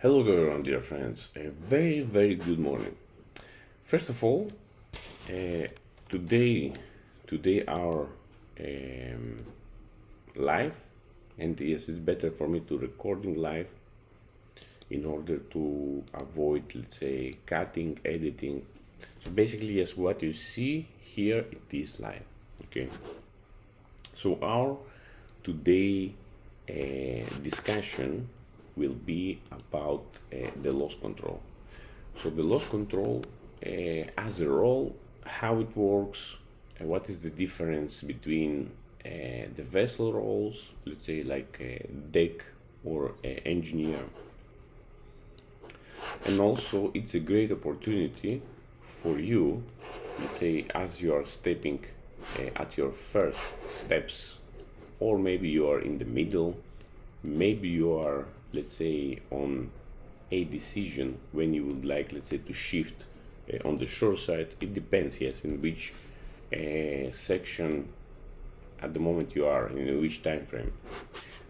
Hello to everyone, dear friends. A very good morning. First of all, uh, today, today our um, live, and yes, it's better for me to recording live in order to avoid, let's say, cutting, editing. So basically, yes, what you see here, it is live. Okay. So our today discussion will be about the loss control. So the loss control as a role, how it works, what is the difference between the vessel roles, let's say like deck or engineer, and also it's a great opportunity for you, let's say as you are stepping at your first steps, or maybe you are in the middle, maybe you are, let's say, on a decision when you would like, let's say, to shift on the shore side. It depends, yes, in which section at the moment you are, in which time frame.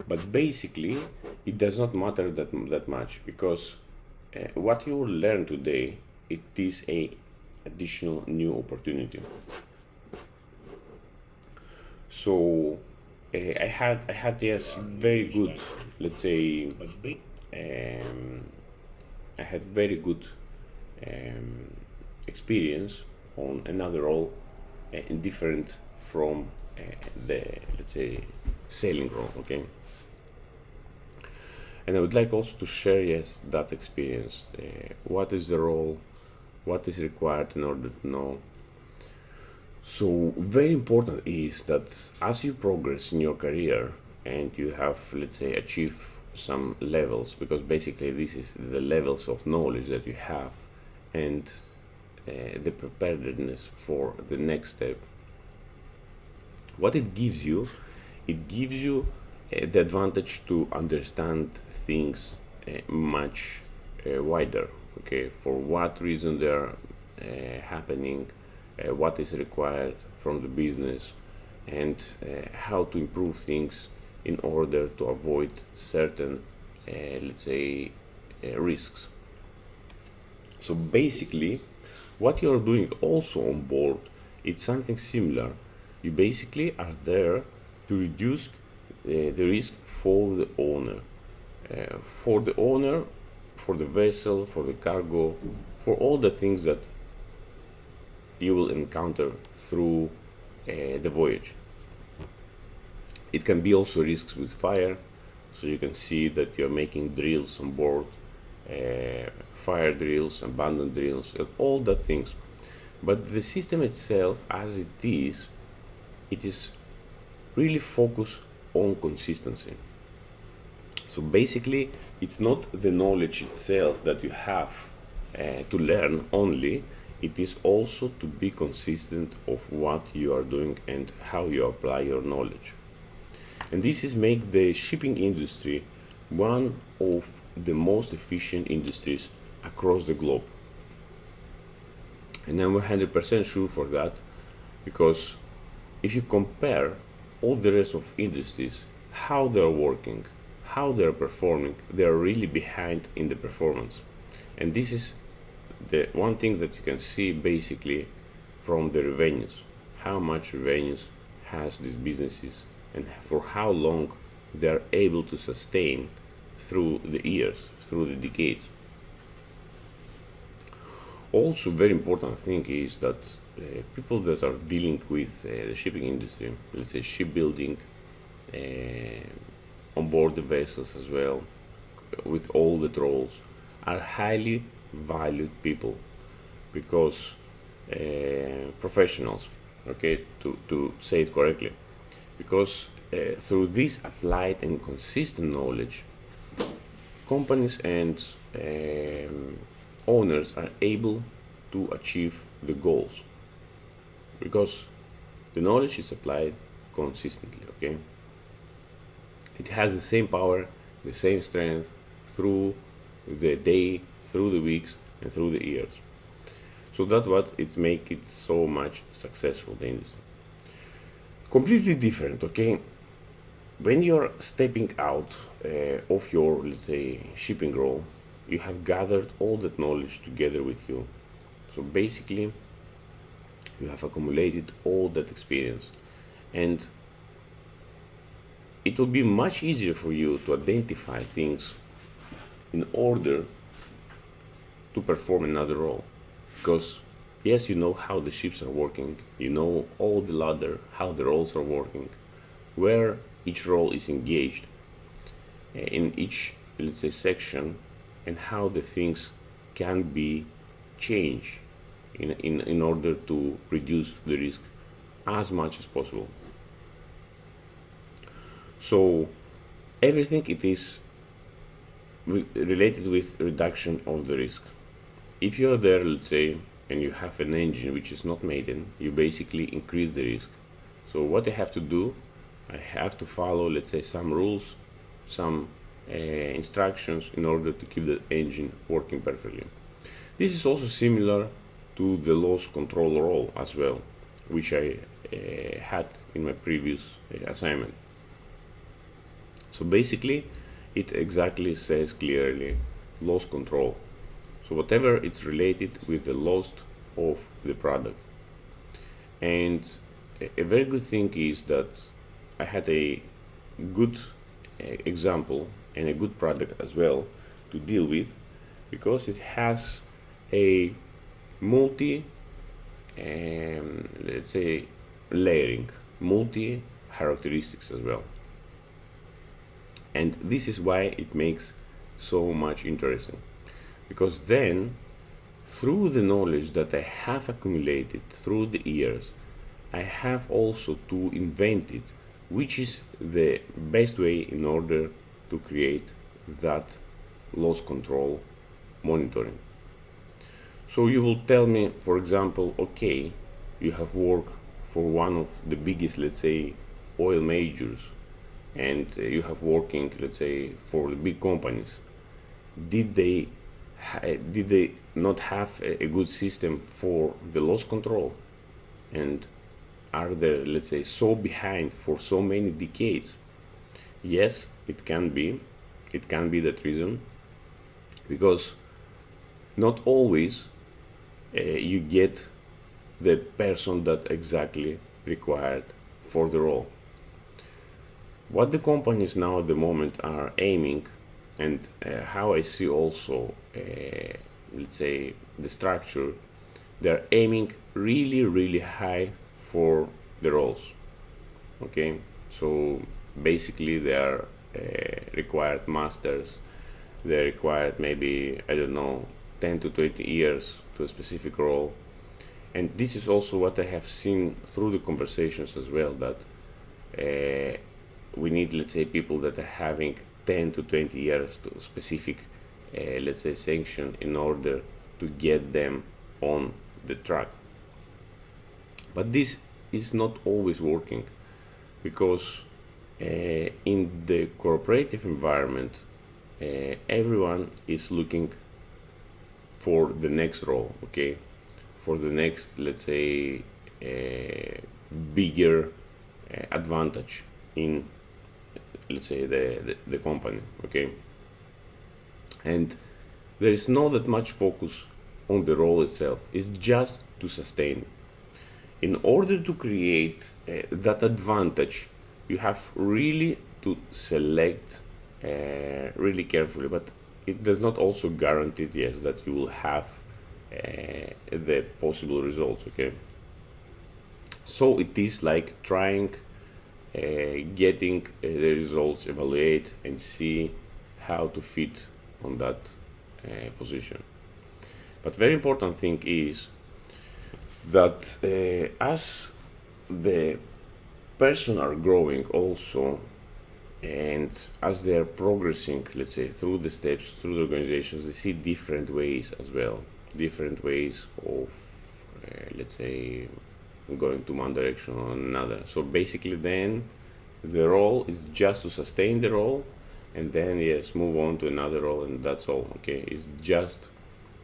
But basically, it does not matter that much, because what you will learn today, it is a additional new opportunity. So I had yes, very good, let's say, um, I had very good um, experience on another role, different from the, let's say, sailing role. Okay, and I would like also to share, yes, that experience. What is the role? What is required in order to know? So very important is that as you progress in your career and you have, let's say, achieved some levels, because basically this is the levels of knowledge that you have, and the preparedness for the next step. What it gives you the advantage to understand things much wider. Okay, for what reason they are happening, what is required from the business, and how to improve things in order to avoid certain, let's say, risks. So basically, what you're doing also on board, it's something similar. You basically are there to reduce the risk for the owner, for the owner, for the vessel, for the cargo, for all the things that you will encounter through the voyage. It can be also risks with fire, so you can see that you're making drills on board, fire drills, abandoned drills, and all that things. But the system itself, as it is really focused on consistency. So basically, it's not the knowledge itself that you have to learn only. It is also to be consistent of what you are doing and how you apply your knowledge. And this is make the shipping industry one of the most efficient industries across the globe. And I'm 100% sure for that, because if you compare all the rest of industries, how they're working, how they're performing, they're really behind in the performance. And this is the one thing that you can see basically from the revenues, how much revenues has these businesses and for how long they're able to sustain through the years, through the decades. Also, very important thing is that people that are dealing with the shipping industry, let's say shipbuilding, on board the vessels as well, with all the roles, are highly valued people, because professionals, okay, to say it correctly, because through this applied and consistent knowledge, companies and owners are able to achieve the goals, because the knowledge is applied consistently. Okay, it has the same power, the same strength through the day, through the weeks, and through the years. So that's what it's make it so much successful, the industry. Completely different. Okay, when you're stepping out of your, let's say, shipping role, you have gathered all that knowledge together with you. So basically, you have accumulated all that experience, and it will be much easier for you to identify things in order to perform another role. Because yes, you know how the ships are working, you know all the ladder, how the roles are working, where each role is engaged in each, let's say, section, and how the things can be changed in order to reduce the risk as much as possible. So everything it is related with reduction of the risk. If you are there, let's say, and you have an engine which is not maiden, you basically increase the risk. So what I have to do, I have to follow, let's say, some rules, some instructions in order to keep the engine working perfectly. This is also similar to the loss control role as well, which I had in my previous assignment. So basically, it exactly says clearly loss control. So whatever it's related with the loss of the product. And a very good thing is that I had a good example and a good product as well to deal with, because it has a multi, let's say, layering, multi characteristics as well. And this is why it makes so much interesting, because then through the knowledge that I have accumulated through the years, I have also to invent it, which is the best way in order to create that loss control monitoring. So you will tell me, for example, okay, you have worked for one of the biggest, let's say, oil majors, and you have working, let's say, for the big companies. Did they not have a good system for the loss control? And are they, let's say, so behind for so many decades? Yes, it can be. It can be that reason, because not always you get the person that exactly required for the role. What the companies now at the moment are aiming, and how I see also, let's say, the structure, they're aiming really, really high for the roles. Okay, so basically they are required masters, they required maybe, I don't know, 10 to 20 years to a specific role. And this is also what I have seen through the conversations as well, that we need, let's say, people that are having 10 to 20 years to specific, let's say, sanction in order to get them on the track. But this is not always working, because in the cooperative environment, everyone is looking for the next role, okay, for the next, let's say, bigger advantage in, let's say, the company, okay. And there is not that much focus on the role itself. It's just to sustain. In order to create that advantage, you have really to select really carefully, but it does not also guarantee, yes, that you will have the possible results, okay. So it is like trying, getting the results, evaluate and see how to fit on that position. But very important thing is that as the person are growing also, and as they are progressing, let's say, through the steps, through the organizations, they see different ways as well, different ways of, let's say, going to one direction or another. So basically then the role is just to sustain the role, and then yes, move on to another role, and that's all, okay. It's just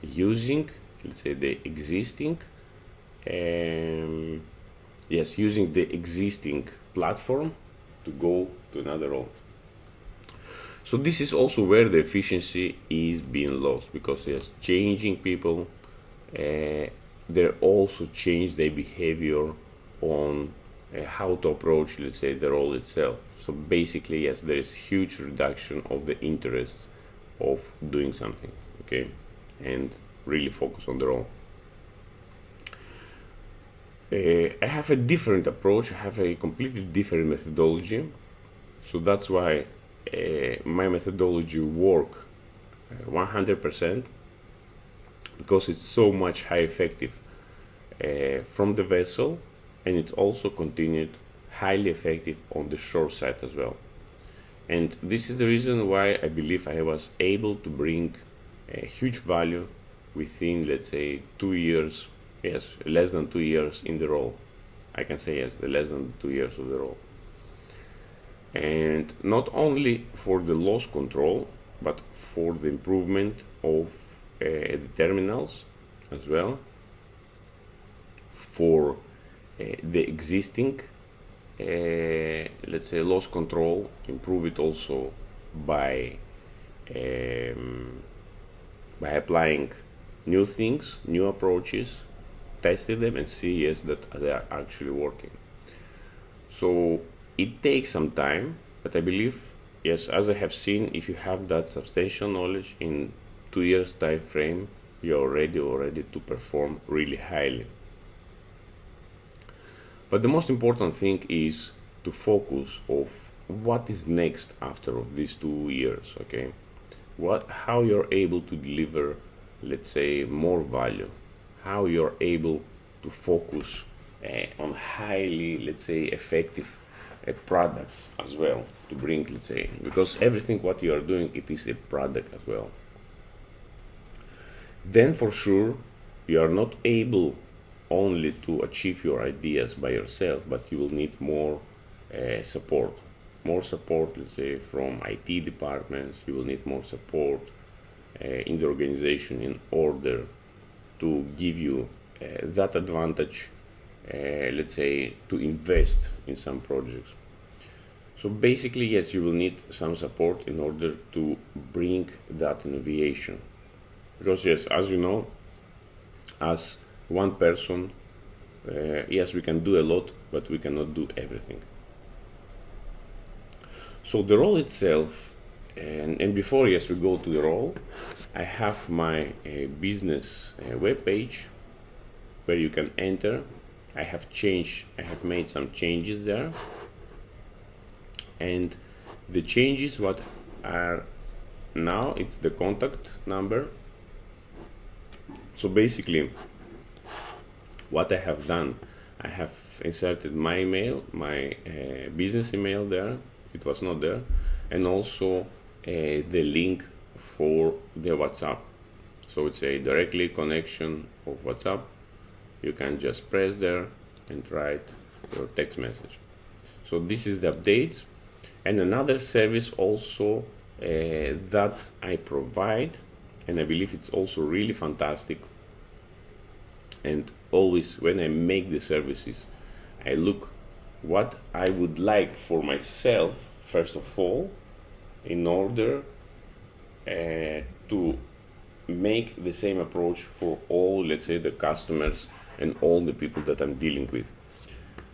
using, let's say, the existing, using the existing platform to go to another role. So this is also where the efficiency is being lost, because there's changing people. They also change their behavior on how to approach, let's say, the role itself. So basically, yes, there is huge reduction of the interest of doing something, okay, and really focus on the role. I have a different approach. I have a completely different methodology. So that's why my methodology work 100%, because it's so much high effective from the vessel, and it's also continued highly effective on the shore side as well. And this is the reason why I believe I was able to bring a huge value within, let's say, 2 years. Yes, less than 2 years in the role. I can say yes, the less than 2 years of the role. And not only for the loss control, but for the improvement of the terminals as well, for the existing, let's say, loss control, improve it also by applying new things, new approaches, tested them, and see yes that they are actually working. So it takes some time, but I believe yes, as I have seen, if you have that substantial knowledge in 2 years time frame, you're already to perform really highly. But the most important thing is to focus of what is next after of these 2 years, okay? How you're able to deliver, let's say, more value, how you're able to focus on highly, let's say, effective products as well to bring, let's say, because everything what you are doing, it is a product as well. Then for sure you are not able only to achieve your ideas by yourself, but you will need more support, let's say, from IT departments. You will need more support in the organization in order to give you that advantage, let's say, to invest in some projects. So basically, yes, you will need some support in order to bring that innovation, because yes, as you know, as one person, yes, we can do a lot, but we cannot do everything. So the role itself, and before yes we go to the role, I have my business web page where you can enter. I have made some changes there, and the changes what are now, it's the contact number. So basically what I have done, I have inserted my email, my business email there. It was not there, and also the link for the WhatsApp. So it's a directly connection of WhatsApp. You can just press there and write your text message. So this is the updates. And another service also that I provide, and I believe it's also really fantastic. And always when I make the services, I look what I would like for myself first of all, in order to make the same approach for all, let's say, the customers and all the people that I'm dealing with.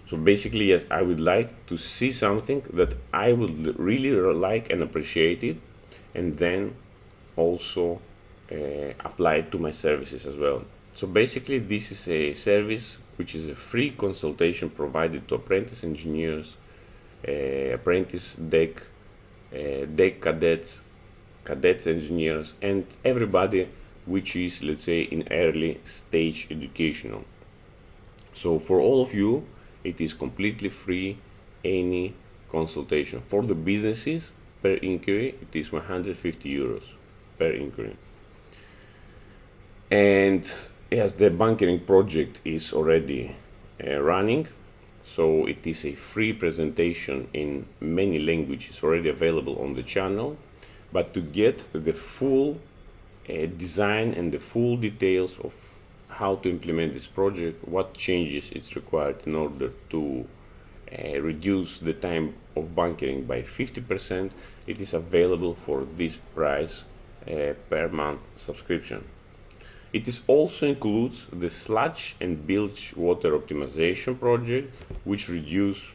So basically, yes, I would like to see something that I would really like and appreciate it, and then also apply it to my services as well. So basically, this is a service which is a free consultation provided to apprentice engineers, apprentice deck cadets, engineers, and everybody which is, let's say, in early stage educational. So for all of you, it is completely free, any consultation. For the businesses, per inquiry, it is 150 euros per inquiry. And yes, the bunkering project is already running, so it is a free presentation in many languages already available on the channel. But to get the full design and the full details of how to implement this project, what changes it's required in order to reduce the time of bunkering by 50%, it is available for this price per month subscription. It is also includes the sludge and bilge water optimization project, which reduce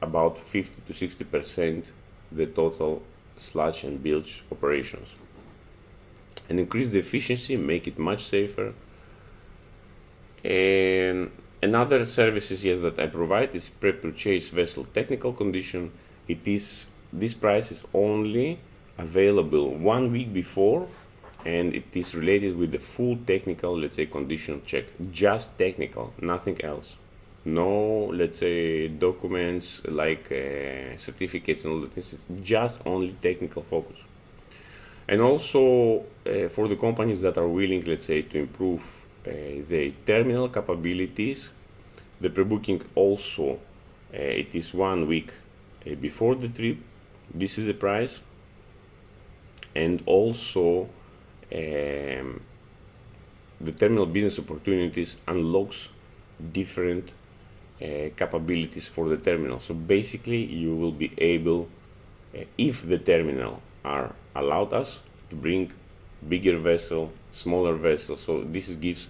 about 50 to 60% the total sludge and bilge operations, and increase the efficiency, make it much safer. And another services, yes, that I provide is pre-purchase vessel technical condition. This price is only available 1 week before, and it is related with the full technical, let's say, condition check. Just technical, nothing else. No, let's say, documents like certificates and all the things. It's just only technical focus. And also for the companies that are willing, let's say, to improve the terminal capabilities, the pre-booking also, it is 1 week before the trip. This is the price. And also the terminal business opportunities unlocks different capabilities for the terminal. So basically you will be able, if the terminal are allowed us to bring bigger vessel, smaller vessel, so this gives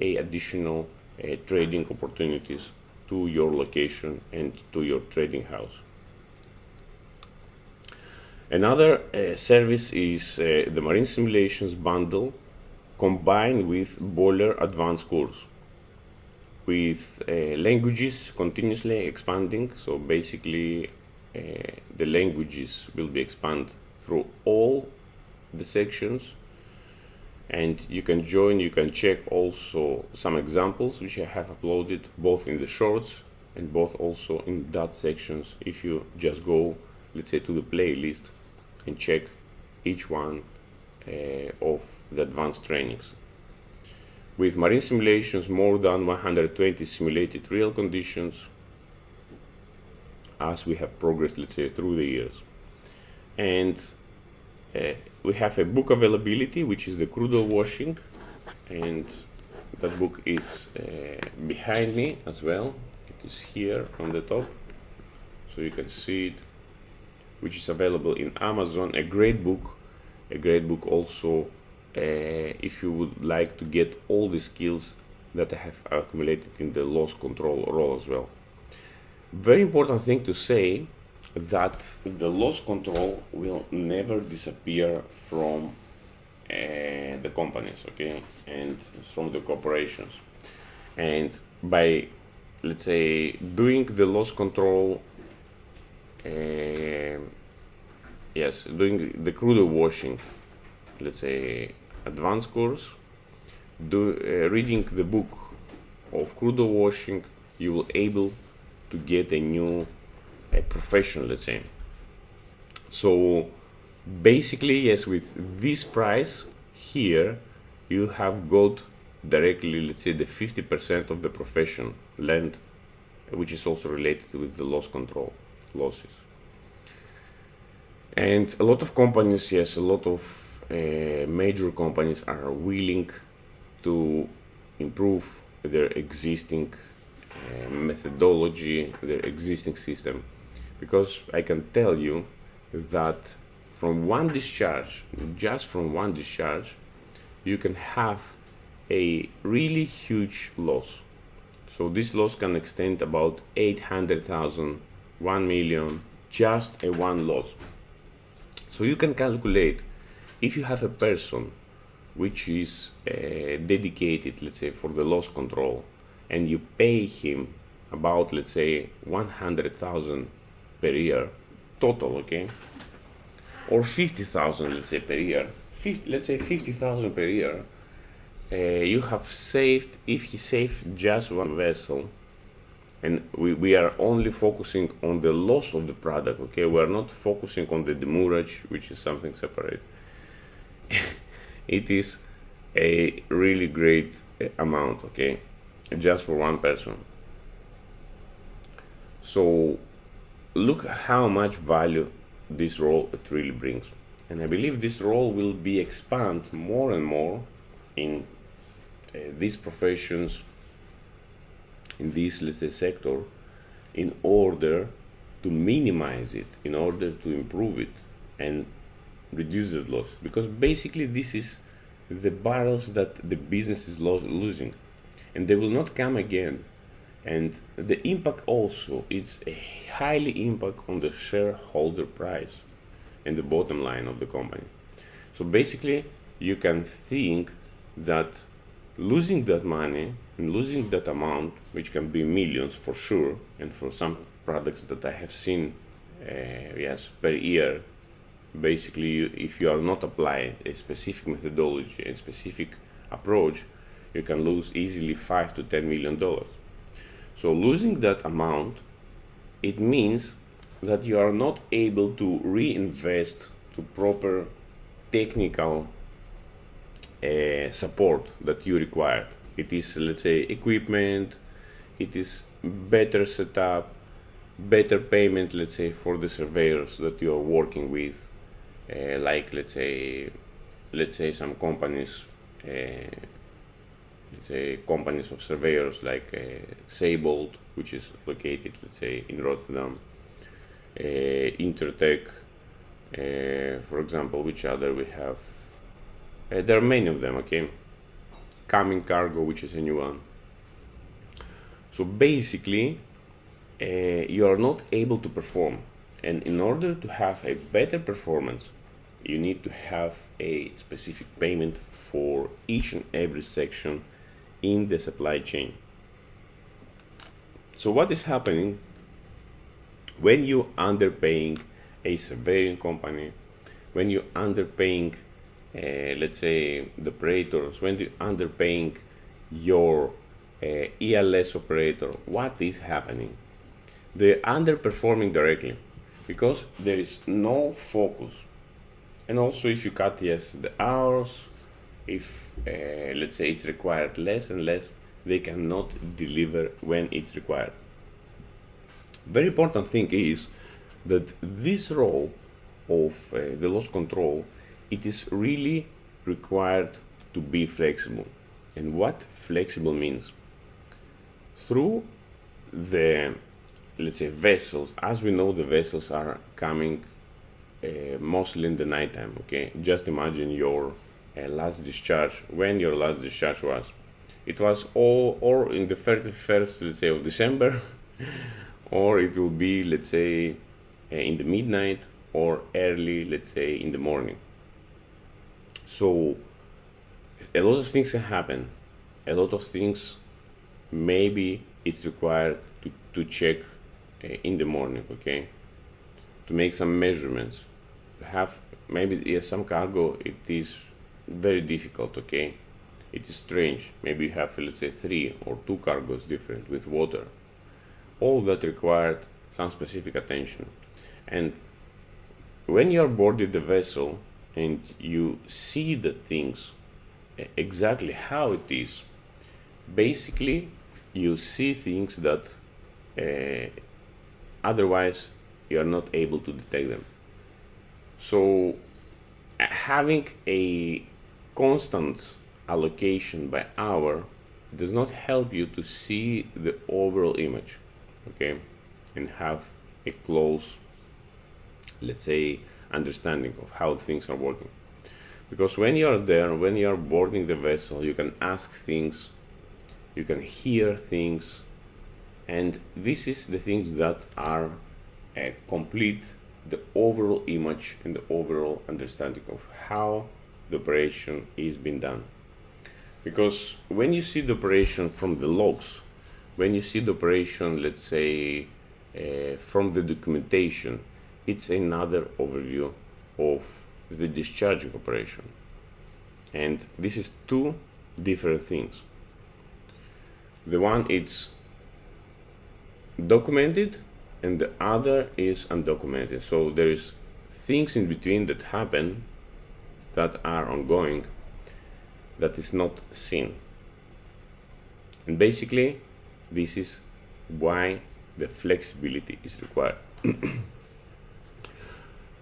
a additional trading opportunities to your location and to your trading house. Another service is the marine simulations bundle combined with boiler advanced course, with languages continuously expanding. So basically the languages will be expanded through all the sections, and you can join, you can check also some examples which I have uploaded both in the shorts and both also in that sections, if you just go, let's say, to the playlist and check each one of the advanced trainings. With marine simulations, more than 120 simulated real conditions as we have progressed, let's say, through the years. And we have a book availability, which is the Crude washing, and that book is behind me as well. It is here on the top, so you can see it, which is available in Amazon. A great book also if you would like to get all the skills that I have accumulated in the loss control role as well. Very important thing to say, that the loss control will never disappear from the companies, okay, and from the corporations. And by, let's say, doing the loss control, yes, doing the crude washing, let's say, advanced course, reading the book of crude washing, you will able to get a new profession, let's say. So basically, yes, with this price here, you have got directly, let's say, the 50% of the profession land, which is also related with the loss control losses. And a lot of companies, yes, a lot of major companies are willing to improve their existing methodology, their existing system, because I can tell you that from one discharge, just from one discharge, you can have a really huge loss. So this loss can extend about 800,000, 1 million, just a one loss. So you can calculate, if you have a person which is dedicated, let's say, for the loss control, and you pay him about, let's say, 100,000 per year total, okay, or 50,000, let's say, per year, let's say 50,000 per year, you have saved, if he saved just one vessel, and we are only focusing on the loss of the product, okay, we are not focusing on the demurrage, which is something separate. It is a really great amount, okay, just for one person. So look how much value this role it really brings, and I believe this role will be expanded more and more in these professions, in this, let's say, sector, in order to minimize it, in order to improve it and reduce that loss. Because basically this is the barrels that the business is losing, and they will not come again. And the impact also is a highly impact on the shareholder price and the bottom line of the company. So basically you can think that losing that money and losing that amount, which can be millions for sure, and for some products that I have seen, yes, per year, basically if you are not applying a specific methodology, a specific approach, you can lose easily $5 to $10 million. So losing that amount, it means that you are not able to reinvest to proper technical support that you require. It is, let's say, equipment, it is better setup, better payment, let's say, for the surveyors that you are working with, like let's say some companies, let's say companies of surveyors like Seybold, which is located, let's say, in Rotterdam, Intertech, for example. Which other we have? There are many of them, okay? Coming Cargo, which is a new one. So basically, you are not able to perform, and in order to have a better performance, you need to have a specific payment for each and every section in the supply chain. So what is happening when you underpaying a surveying company, when you underpaying, let's say, the operators, when you underpaying your ELS operator? What is happening? They're underperforming directly because there is no focus. And also, if you cut, yes, the hours, if let's say it's required less and less, they cannot deliver when it's required. Very important thing is that this role of the loss control, it is really required to be flexible. And what flexible means? Through the, let's say, vessels, as we know, the vessels are coming mostly in the nighttime, okay? Just imagine your last discharge, when your last discharge was. It was all or in the 31st, let's say, of December, or it will be, let's say, in the midnight, or early, let's say, in the morning. So a lot of things can happen. A lot of things, maybe it's required to check in the morning, okay? To make some measurements. To have maybe some cargo, it is very difficult, okay? It is strange. Maybe you have, let's say, 3 or 2 cargoes different with water. All that required some specific attention. And when you are boarded the vessel and you see the things exactly how it is, basically you see things that otherwise you are not able to detect them. So having a constant allocation by hour does not help you to see the overall image, okay, and have a close, let's say, understanding of how things are working. Because when you are there, when you are boarding the vessel, you can ask things, you can hear things, and this is the things that are complete the overall image and the overall understanding of how the operation is being done. Because when you see the operation from the logs, when you see the operation, let's say, from the documentation, it's another overview of the discharging operation. And this is 2 different things. The one is documented and the other is undocumented. So there is things in between that happen, that are ongoing, that is not seen. And basically this is why the flexibility is required.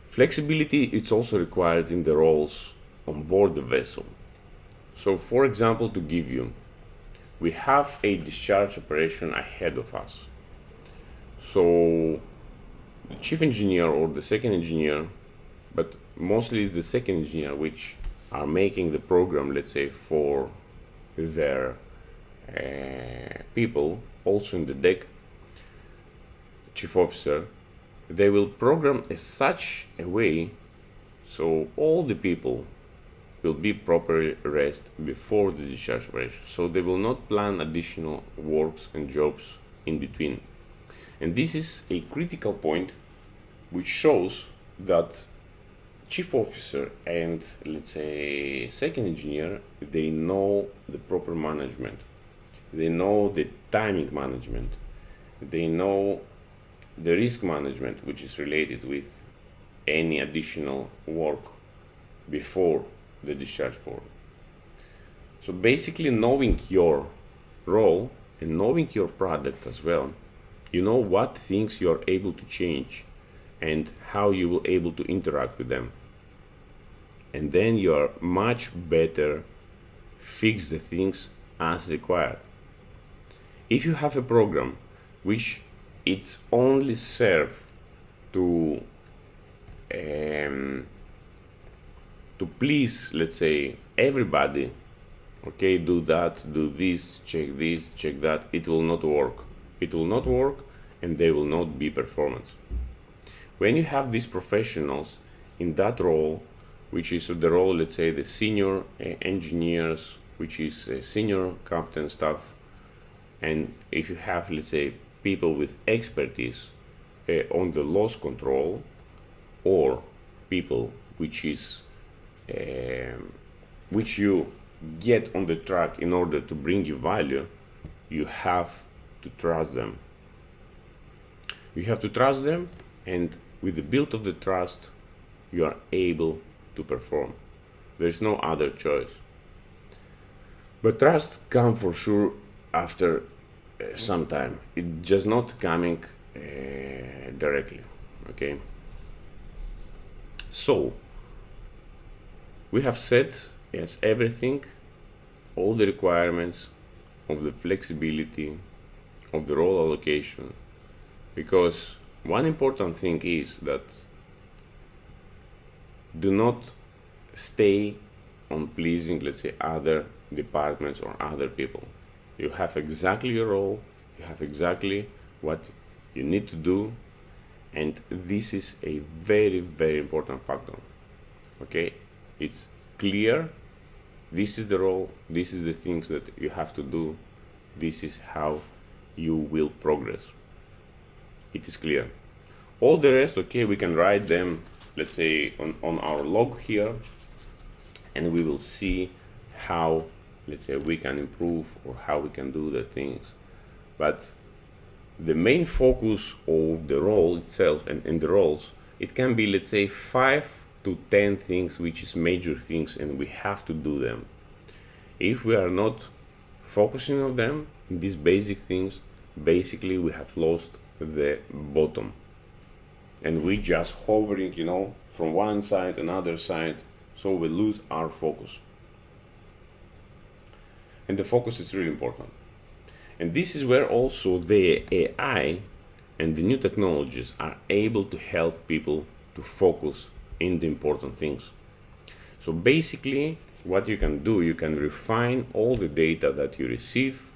Flexibility is also required in the roles on board the vessel. So for example, to give you, we have a discharge operation ahead of us. So the chief engineer or the second engineer, but mostly it's the second engineer which are making the program, let's say, for their people, also in the deck, chief officer, they will program in such a way so all the people will be properly rest before the discharge operation. So they will not plan additional works and jobs in between. And this is a critical point which shows that chief officer and, let's say, second engineer, they know the proper management. They know the timing management. They know the risk management which is related with any additional work before the discharge board. So basically, knowing your role and knowing your product as well, you know what things you are able to change and how you will able to interact with them. And then you are much better fix the things as required. If you have a program which it's only serve to please, let's say, everybody, okay, do that, do this, check that, it will not work. It will not work, and they will not be performance. When you have these professionals in that role, which is the role, let's say, the senior engineers, which is senior captain staff, and if you have, let's say, people with expertise on the loss control, or people which is which you get on the track in order to bring you value, you have to trust them. You have to trust them, and with the build of the trust, you are able to perform. There is no other choice. But trust comes for sure after some time. It's just not coming directly. Okay. So we have set, yes, everything, all the requirements of the flexibility of the role allocation, because one important thing is that do not stay on pleasing, let's say, other departments or other people. You have exactly your role, you have exactly what you need to do, and this is a very, very important factor. Okay, it's clear, this is the role, this is the things that you have to do, this is how you will progress. It is clear. All the rest, okay, we can write them, let's say, on our log here, and we will see how, let's say, we can improve or how we can do the things. But the main focus of the role itself and in the roles, it can be, let's say, 5 to 10 things which is major things, and we have to do them. If we are not focusing on them, these basic things, basically we have lost the bottom, and we just hovering, from one side another side, so we lose our focus. And the focus is really important. And this is where also the AI and the new technologies are able to help people to focus in the important things. So basically, what you can do, you can refine all the data that you receive.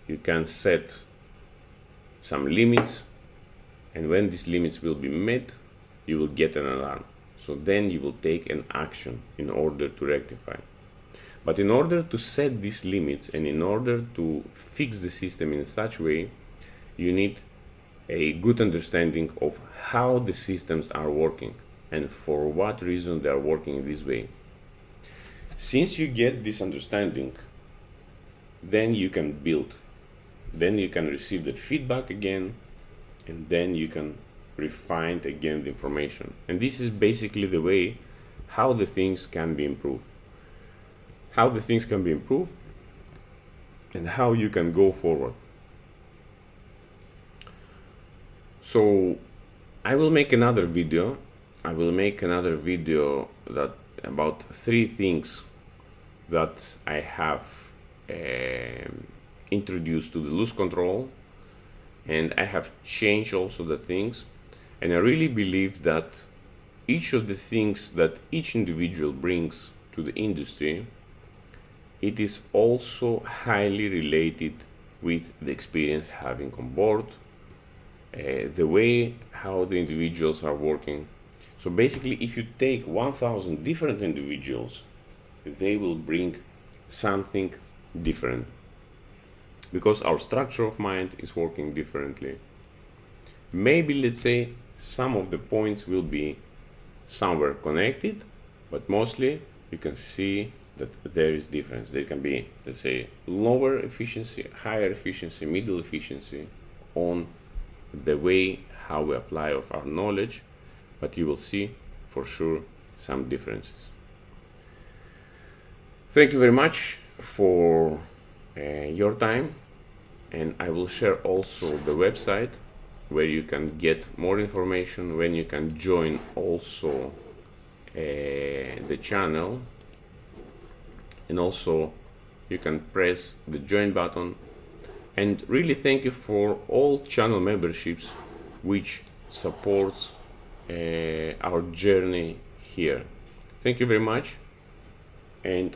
You can set some limits, and when these limits will be met, you will get an alarm. So then you will take an action in order to rectify. But in order to set these limits and in order to fix the system in such way, you need a good understanding of how the systems are working and for what reason they are working in this way. Since you get this understanding, then you can build, then you can receive the feedback again, and then you can refine again the information. And this is basically the way how the things can be improved. How the things can be improved and how you can go forward. So I will make another video. That about 3 things that I have introduced to the loose control, and I have changed also the things, and I really believe that each of the things that each individual brings to the industry, it is also highly related with the experience having on board, the way how the individuals are working. So basically, if you take 1,000 different individuals, they will bring something different because our structure of mind is working differently. Maybe, let's say, some of the points will be somewhere connected, but mostly you can see that there is difference. There can be, let's say, lower efficiency, higher efficiency, middle efficiency on the way how we apply of our knowledge, but you will see for sure some differences. Thank you very much for your time, and I will share also the website where you can get more information, when you can join also the channel, and also you can press the join button. And really thank you for all channel memberships which supports our journey here. Thank you very much, and